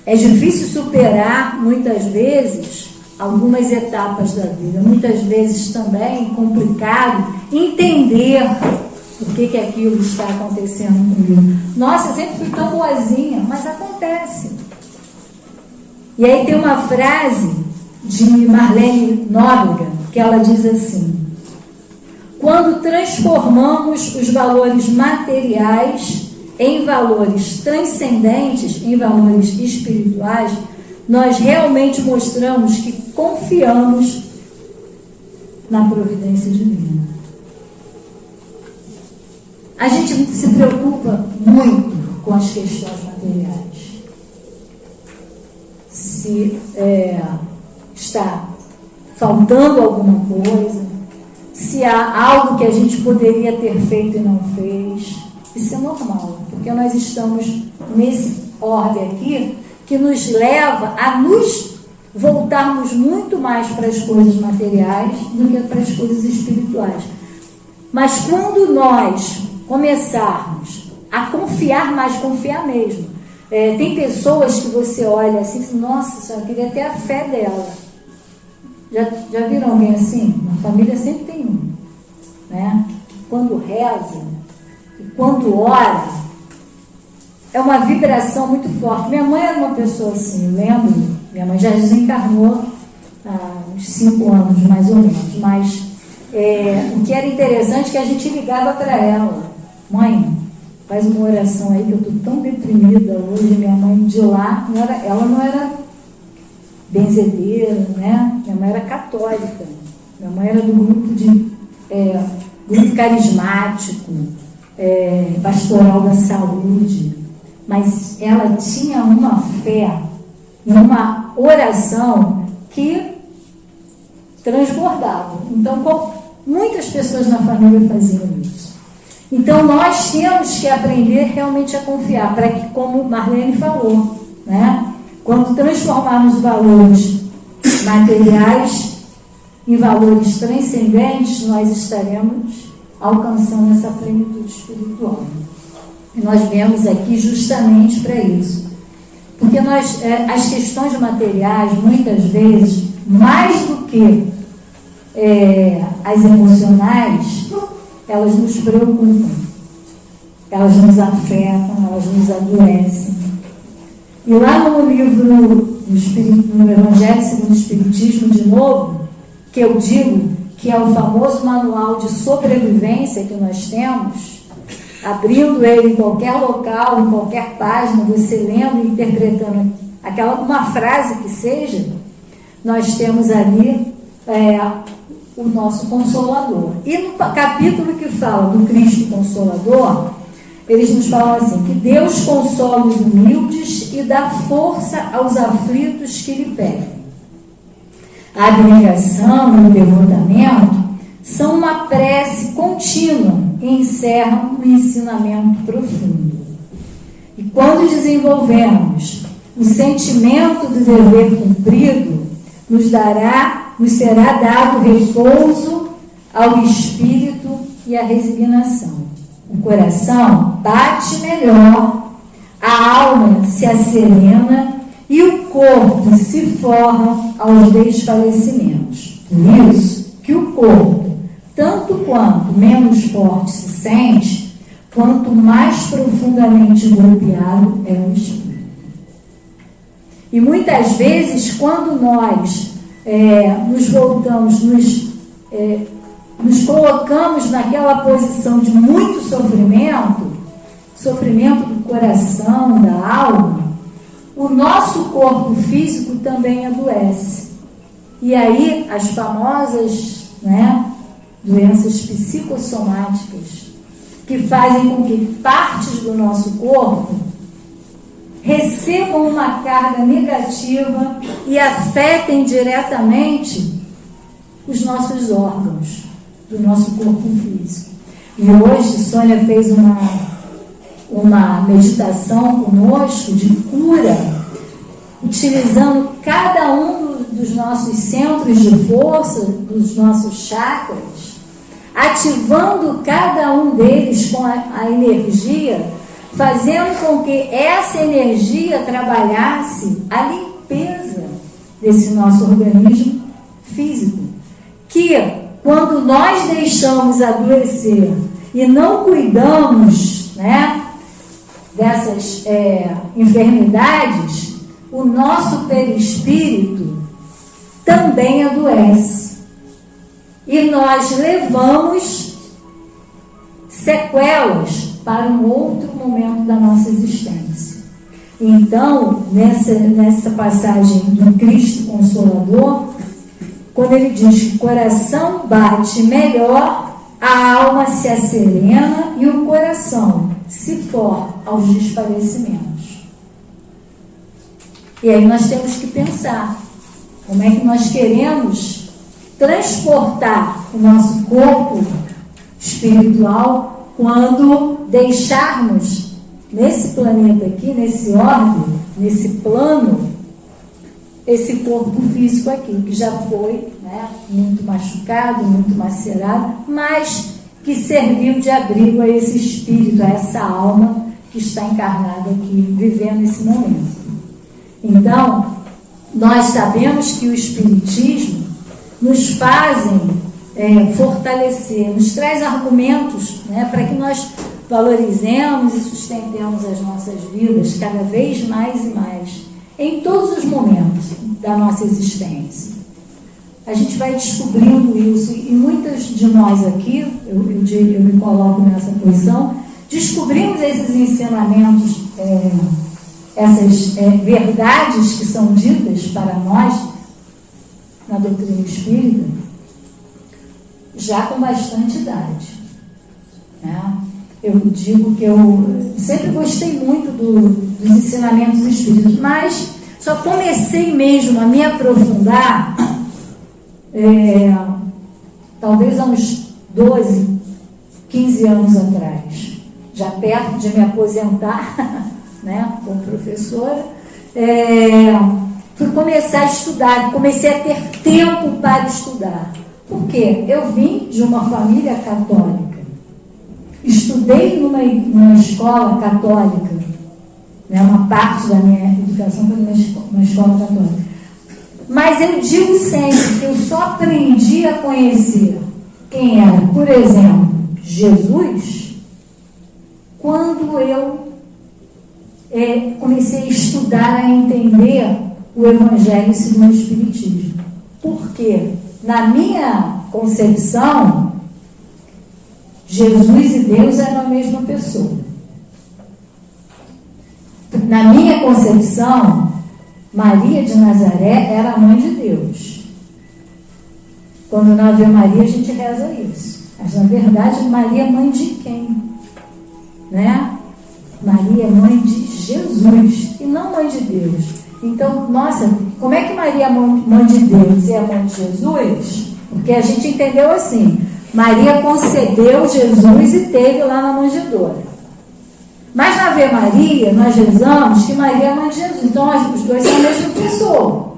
É difícil superar, muitas vezes, algumas etapas da vida. Muitas vezes também complicado entender por que aquilo está acontecendo comigo. Nossa, eu sempre fui tão boazinha, mas acontece. E aí tem uma frase de Marlene Nóbrega, que ela diz assim: quando transformamos os valores materiais em valores transcendentes, em valores espirituais, nós realmente mostramos que confiamos na providência divina. A gente se preocupa muito com as questões materiais. Se está faltando alguma coisa, se há algo que a gente poderia ter feito e não fez, isso é normal, porque nós estamos nesse orbe aqui que nos leva a nos voltarmos muito mais para as coisas materiais do que para as coisas espirituais. Mas quando nós começarmos a confiar mais, confiar mesmo, tem pessoas que você olha assim, nossa senhora, eu queria ter a fé dela. Já viram alguém assim? Na família sempre tem um, né? Quando reza e quando ora, é uma vibração muito forte. Minha mãe era uma pessoa assim, eu lembro, minha mãe já desencarnou há uns 5 anos, mais ou menos, mas o que era interessante é que a gente ligava para ela: mãe, faz uma oração aí que eu estou tão deprimida hoje. Minha mãe de lá, ela não era benzedeira, né? Minha mãe era católica, minha mãe era do grupo grupo carismático, pastoral da saúde, mas ela tinha uma fé e uma oração que transbordava. Então, muitas pessoas na família faziam isso. Então, nós temos que aprender realmente a confiar, para que, como Marlene falou, né? Quando transformarmos os valores materiais em valores transcendentes, nós estaremos alcançando essa plenitude espiritual. E nós viemos aqui justamente para isso. Porque as questões materiais, muitas vezes, mais do que as emocionais, elas nos preocupam, elas nos afetam, elas nos adoecem. E lá no livro, no Evangelho segundo o Espiritismo, de novo, que eu digo que é o famoso manual de sobrevivência que nós temos, abrindo ele em qualquer local, em qualquer página, você lendo e interpretando uma frase que seja, nós temos ali o nosso Consolador. E no capítulo que fala do Cristo Consolador, eles nos falam assim, que Deus consola os humildes e dá força aos aflitos que lhe pedem. A abnegação e o devotamento são uma prece contínua e encerram um ensinamento profundo. E quando desenvolvemos o sentimento do dever cumprido, nos será dado repouso ao espírito e à resignação. O coração bate melhor, a alma se asserena e o corpo se forra aos desfalecimentos. Por isso que o corpo, tanto quanto menos forte se sente, quanto mais profundamente golpeado é o espírito. E muitas vezes, quando nós nos voltamos, nos colocamos naquela posição de muito sofrimento do coração, da alma, o nosso corpo físico também adoece. E aí as famosas doenças psicossomáticas, que fazem com que partes do nosso corpo recebam uma carga negativa e afetem diretamente os nossos órgãos do nosso corpo físico. E hoje Sônia fez uma meditação conosco de cura, utilizando cada um dos nossos centros de força, dos nossos chakras, ativando cada um deles com a energia, fazendo com que essa energia trabalhasse a limpeza desse nosso organismo físico. Que quando nós deixamos adoecer e não cuidamos dessas enfermidades, o nosso perispírito também adoece. E nós levamos sequelas para um outro momento da nossa existência. Então, nessa passagem do Cristo Consolador, quando ele diz que o coração bate melhor, a alma se asserena e o coração se forra aos desfalecimentos. E aí nós temos que pensar como é que nós queremos transportar o nosso corpo espiritual quando deixarmos nesse planeta aqui, nesse orbe, nesse plano, esse corpo físico aqui, que já foi muito machucado, muito macerado, mas que serviu de abrigo a esse espírito, a essa alma que está encarnada aqui, vivendo esse momento. Então, nós sabemos que o Espiritismo nos fazem fortalecer, nos traz argumentos para que nós valorizemos e sustentemos as nossas vidas cada vez mais e mais, em todos os momentos da nossa existência. A gente vai descobrindo isso, e muitas de nós aqui, eu me coloco nessa posição, descobrimos esses ensinamentos, essas verdades que são ditas para nós na doutrina espírita, já com bastante idade. Eu digo que eu sempre gostei muito dos ensinamentos espíritas, mas só comecei mesmo a me aprofundar talvez há uns 12, 15 anos atrás, já perto de me aposentar como professora. Fui começar a estudar, comecei a ter tempo para estudar. Por quê? Eu vim de uma família católica, estudei numa escola católica, uma parte da minha educação foi numa escola católica. Mas eu digo sempre que eu só aprendi a conhecer quem era, por exemplo, Jesus, quando eu comecei a estudar, a entender o Evangelho segundo o Espiritismo. Por quê? na minha concepção, Jesus e Deus eram a mesma pessoa. Na minha concepção, Maria de Nazaré era a mãe de Deus. Quando na Ave Maria a gente reza isso. Mas na verdade, Maria é mãe de quem? Né? Maria é mãe de Jesus e não mãe de Deus. Então, nossa, como é que Maria é mãe de Deus e é mãe de Jesus? Porque a gente entendeu assim: Maria concebeu Jesus e teve lá na manjedoura. Mas na Ave Maria, nós rezamos que Maria é mãe de Jesus. Então, os dois são a mesma pessoa.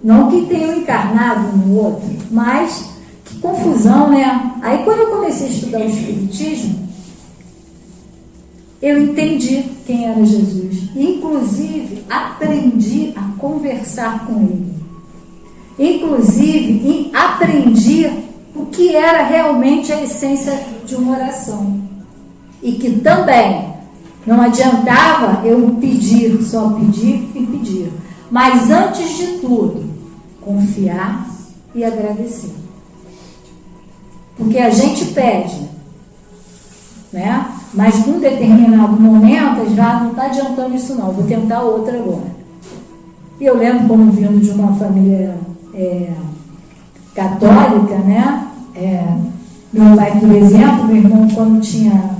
Não que tenham encarnado um no outro, mas que confusão, né? Aí, quando eu comecei a estudar o Espiritismo, eu entendi quem era Jesus. Inclusive, aprendi a conversar com ele. Inclusive, aprendi o que era realmente a essência de uma oração. E que também não adiantava eu pedir, só pedir e pedir. Mas antes de tudo, confiar e agradecer. Porque a gente pede, né? Mas num determinado momento, já não está adiantando isso não, vou tentar outra agora. E eu lembro, como vindo de uma família católica, né? Meu pai, por exemplo, meu irmão, quando tinha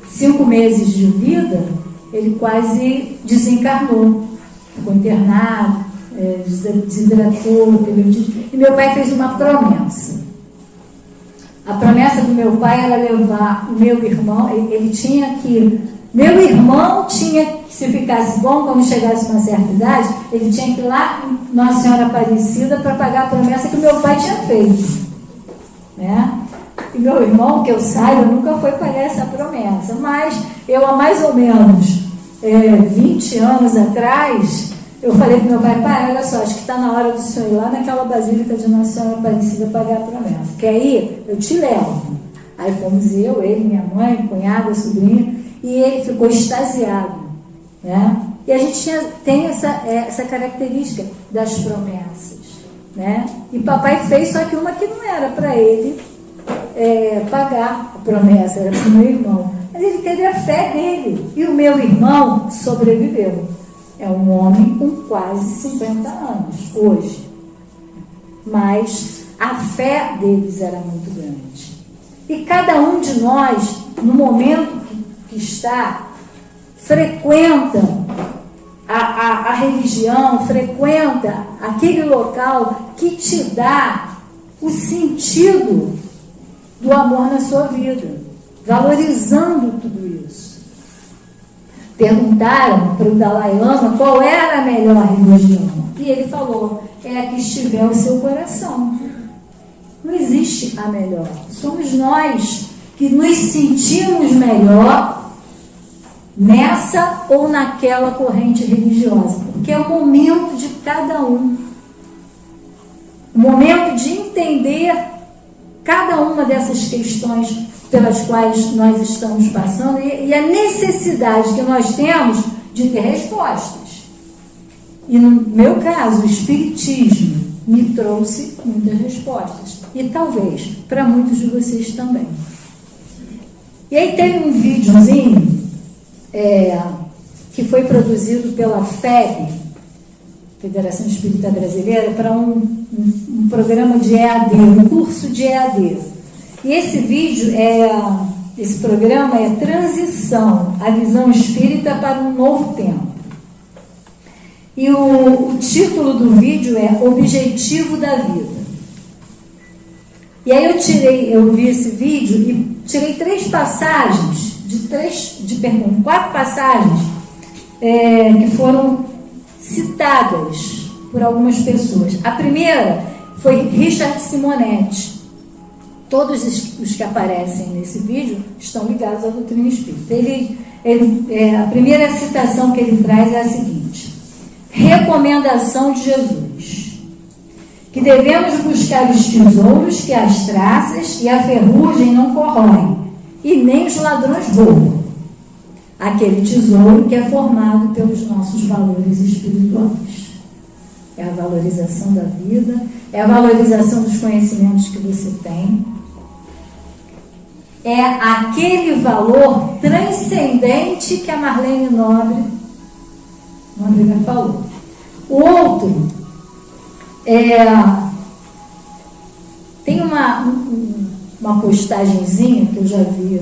5 meses de vida, ele quase desencarnou, ficou internado, desidratou, e meu pai fez uma promessa. A promessa do meu pai era levar o meu irmão, meu irmão tinha que, se ficasse bom, quando chegasse a uma certa idade, ele tinha que ir lá em Nossa Senhora Aparecida para pagar a promessa que o meu pai tinha feito, né? E meu irmão, que eu saiba, nunca foi pagar essa promessa. Mas eu, há mais ou menos 20 anos atrás, eu falei para meu pai: pai, olha só, acho que está na hora do senhor ir lá naquela Basílica de Nossa Senhora Aparecida pagar a promessa. Quer ir? Eu te levo. Aí fomos eu, ele, minha mãe, cunhada, sobrinha, e ele ficou extasiado, né? E a gente tem essa característica das promessas, né? E papai fez, só que uma que não era para ele pagar a promessa, era para o meu irmão. Mas ele teve a fé dele, e o meu irmão sobreviveu. É um homem com quase 50 anos hoje, mas a fé deles era muito grande. E cada um de nós, no momento que está, frequenta a religião, frequenta aquele local que te dá o sentido do amor na sua vida, valorizando tudo isso. Perguntaram para o Dalai Lama qual era a melhor religião. E ele falou: é a que estiver o seu coração. Não existe a melhor. Somos nós que nos sentimos melhor nessa ou naquela corrente religiosa. Porque é o momento de cada um. O momento de entender cada uma dessas questões pelas quais nós estamos passando e a necessidade que nós temos de ter respostas. E no meu caso, o Espiritismo me trouxe muitas respostas. E talvez para muitos de vocês também. E aí tem um videozinho que foi produzido pela FEB, Federação Espírita Brasileira, para um programa de EAD, um curso de EAD. E esse vídeo, esse programa é Transição, a visão espírita para um novo tempo. E o título do vídeo é Objetivo da Vida. E aí eu vi esse vídeo e tirei 3 passagens, de 4 passagens que foram citadas por algumas pessoas. A primeira foi Richard Simonetti. Todos os que aparecem nesse vídeo estão ligados à doutrina espírita. A primeira citação que ele traz é a seguinte: recomendação de Jesus, que devemos buscar os tesouros que as traças e a ferrugem não corroem, e nem os ladrões roubam. Aquele tesouro que é formado pelos nossos valores espirituais. é a valorização da vida, é a valorização dos conhecimentos que você tem, é aquele valor transcendente que a Marlene Nóbrega falou. O outro tem uma postagenzinha que eu já vi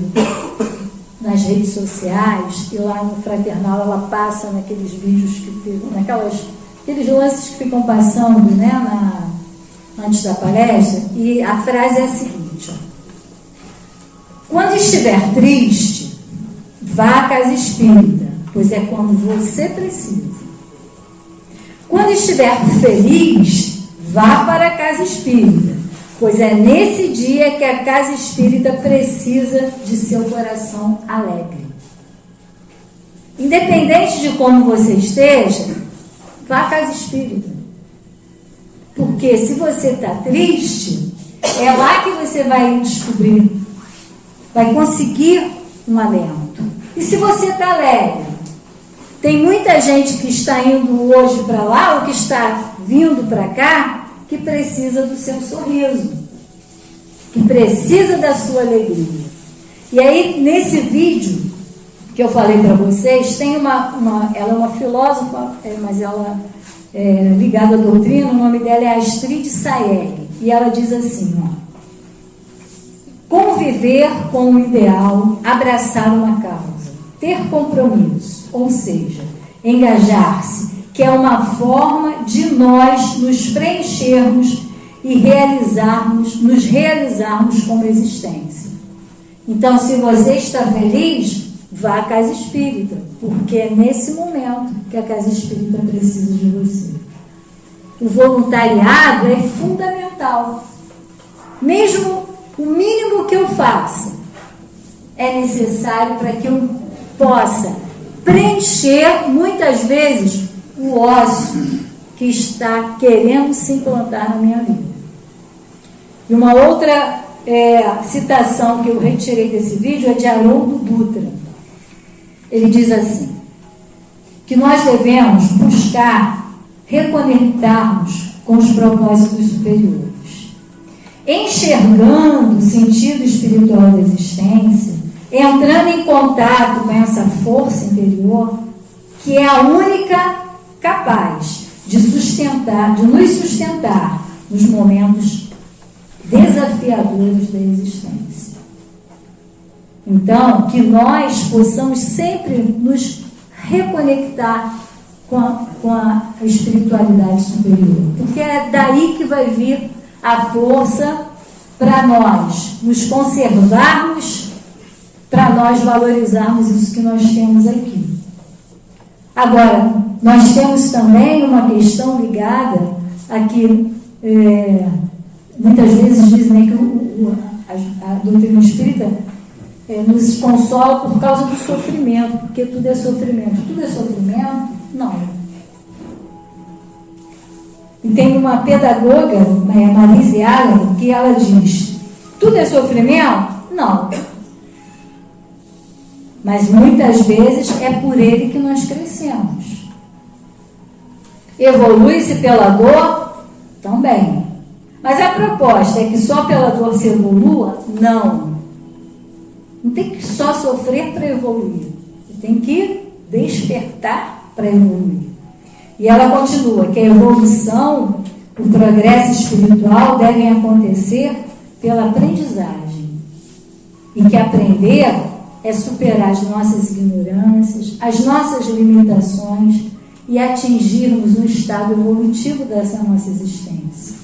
nas redes sociais, e lá no Fraternal ela passa naqueles vídeos que ficam, aqueles lances que ficam passando, né, antes da palestra, e a frase é a seguinte: ó, quando estiver triste, vá à casa espírita, pois é quando você precisa. Quando estiver feliz, vá para a casa espírita, pois é nesse dia que a casa espírita precisa de seu coração alegre. Independente de como você esteja, vá à casa espírita. Porque se você está triste, é lá que você vai descobrir, vai conseguir um alento. E se você está alegre, tem muita gente que está indo hoje para lá, ou que está vindo para cá, que precisa do seu sorriso, que precisa da sua alegria. E aí, nesse vídeo que eu falei para vocês, tem ela é uma filósofa, mas ela é ligada à doutrina, o nome dela é Astrid Sayegh, e ela diz assim, ó: conviver com o ideal, abraçar uma causa, ter compromisso, ou seja, engajar-se, que é uma forma de nós nos preenchermos e nos realizarmos como existência. Então, se você está feliz, vá à casa espírita, porque é nesse momento que a casa espírita precisa de você. O voluntariado é fundamental. Mesmo o mínimo que eu faça é necessário para que eu possa preencher, muitas vezes, o ócio que está querendo se implantar na minha vida. E uma outra citação que eu retirei desse vídeo é de Haroldo Dutra. Ele diz assim, que nós devemos buscar reconectarmos com os propósitos superiores, enxergando o sentido espiritual da existência, entrando em contato com essa força interior, que é a única capaz de nos sustentar nos momentos desafiadores da existência. Então, que nós possamos sempre nos reconectar com a espiritualidade superior, porque é daí que vai vir a força para nós nos conservarmos, para nós valorizarmos isso que nós temos aqui. Agora, nós temos também uma questão ligada a que muitas vezes dizem que a doutrina espírita nos consola por causa do sofrimento, porque tudo é sofrimento. Tudo é sofrimento? Não. E tem uma pedagoga, Marise Allen, que ela diz, tudo é sofrimento? Não. Mas muitas vezes é por ele que nós crescemos. Evolui-se pela dor? Também. Mas a proposta é que só pela dor se evolua? Não. Não tem que só sofrer para evoluir. Tem que despertar para evoluir. E ela continua que a evolução, o progresso espiritual devem acontecer pela aprendizagem. E que aprender é superar as nossas ignorâncias, as nossas limitações e atingirmos um estado evolutivo dessa nossa existência.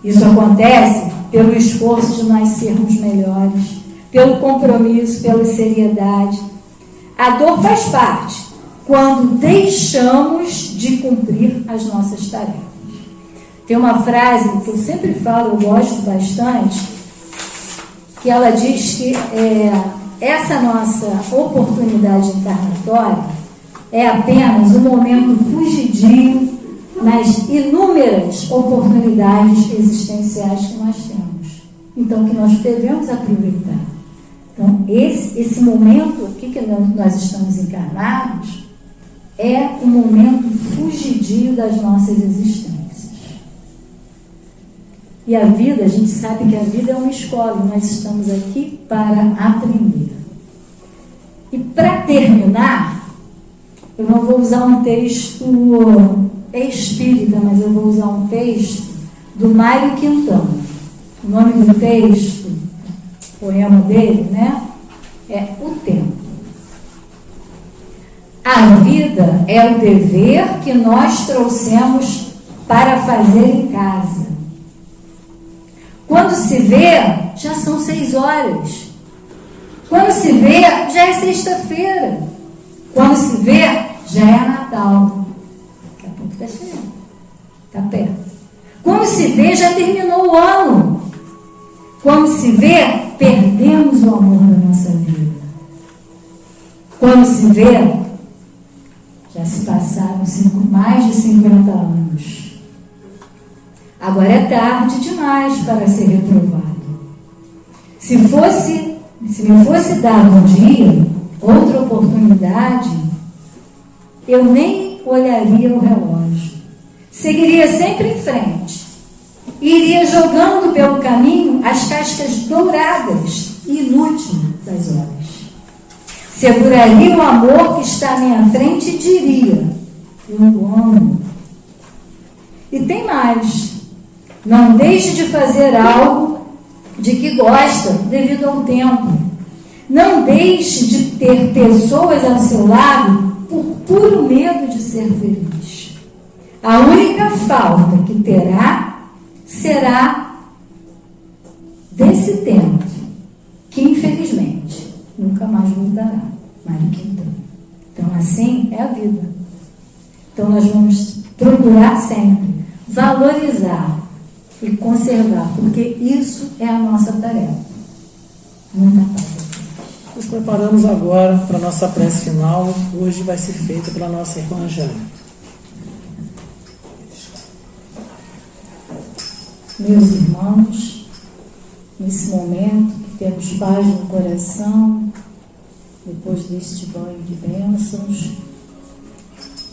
Isso acontece pelo esforço de nós sermos melhores, pelo compromisso, pela seriedade. A dor faz parte quando deixamos de cumprir as nossas tarefas. Tem uma frase que eu sempre falo, eu gosto bastante, que ela diz que essa nossa oportunidade encarnatória é apenas um momento fugidio nas inúmeras oportunidades existenciais que nós temos. Então, que nós devemos aproveitar. Então, esse momento aqui que nós estamos encarnados é um momento fugidio das nossas existências. E a vida, a gente sabe que a vida é uma escola, e nós estamos aqui para aprender. E para terminar, eu não vou usar um texto espírita, mas eu vou usar um texto do Mário Quintana. O nome do texto, o poema dele, né, é O Tempo. A vida é o dever que nós trouxemos para fazer em casa. Quando se vê, já são 6 horas. Quando se vê, já é sexta-feira. Quando se vê, já é Natal. Daqui a pouco está chegando. Está perto. Quando se vê, já terminou o ano. Quando se vê, perdemos o amor da nossa vida. Quando se vê, já se passaram mais de 50 anos. Agora é tarde demais para ser reprovado. Se me fosse dado um dia, outra oportunidade, eu nem olharia o relógio. Seguiria sempre em frente. E iria jogando pelo caminho as cascas douradas e inúteis das horas. Seguraria o amor que está à minha frente e diria: eu o amo. E tem mais. Não deixe de fazer algo de que gosta devido ao tempo. Não deixe de ter pessoas ao seu lado por puro medo de ser feliz. A única falta que terá será desse tempo, que infelizmente nunca mais voltará. Mário Quintana. Então assim é a vida. Então nós vamos procurar sempre valorizar e conservar, porque isso é a nossa tarefa. Muita paz. Nos preparamos agora para a nossa prece final. Hoje vai ser feita pela nossa irmã Jane. Meus irmãos, nesse momento que temos paz no coração, depois deste banho de bênçãos,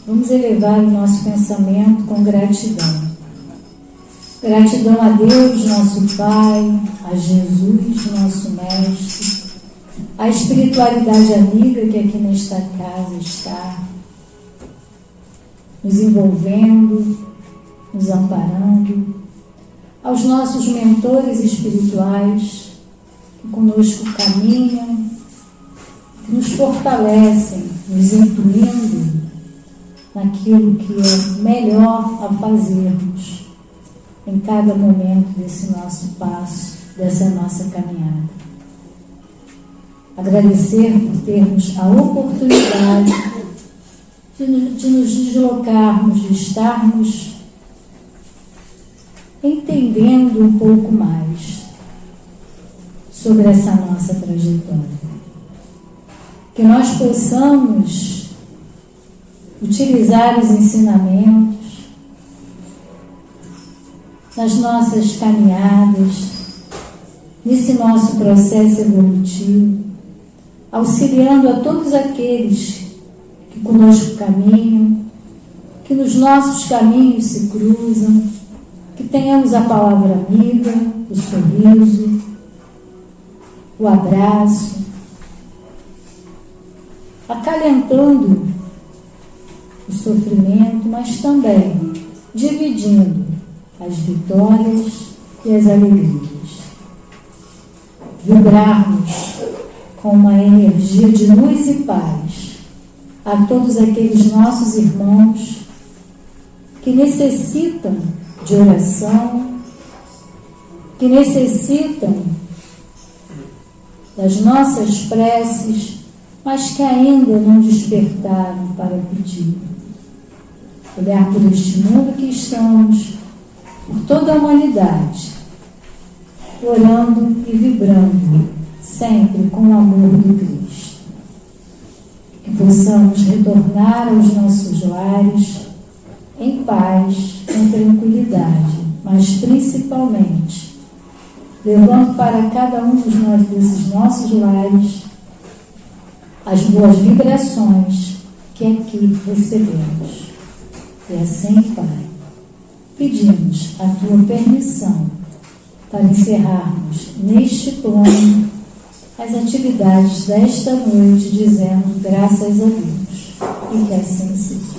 vamos elevar o nosso pensamento com gratidão. Gratidão a Deus, nosso Pai, a Jesus, nosso Mestre, a espiritualidade amiga que aqui nesta casa está, nos envolvendo, nos amparando, aos nossos mentores espirituais que conosco caminham, que nos fortalecem, nos incluindo naquilo que é melhor a fazermos em cada momento desse nosso passo, dessa nossa caminhada. Agradecer por termos a oportunidade de nos deslocarmos, de estarmos entendendo um pouco mais sobre essa nossa trajetória. Que nós possamos utilizar os ensinamentos nas nossas caminhadas, nesse nosso processo evolutivo, auxiliando a todos aqueles que conosco caminham, que nos nossos caminhos se cruzam, que tenhamos a palavra amiga, o sorriso, o abraço, acalentando o sofrimento, mas também dividindo as vitórias e as alegrias. Vibrarmos com uma energia de luz e paz a todos aqueles nossos irmãos que necessitam de oração, que necessitam das nossas preces, mas que ainda não despertaram para pedir. Olhar por este mundo que estamos, por toda a humanidade, orando e vibrando, sempre com o amor do Cristo. Que possamos retornar aos nossos lares em paz, em tranquilidade, mas principalmente levando para cada um desses nossos lares as boas vibrações que aqui recebemos. E assim, Pai, pedimos a Tua permissão para encerrarmos neste plano as atividades desta noite, dizendo graças a Deus, e que assim seja.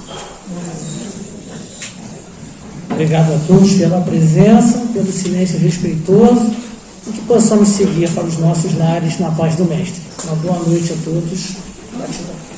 Obrigado a todos pela presença, pelo silêncio respeitoso e que possamos seguir para os nossos lares na paz do Mestre. Uma boa noite a todos. Gratidão.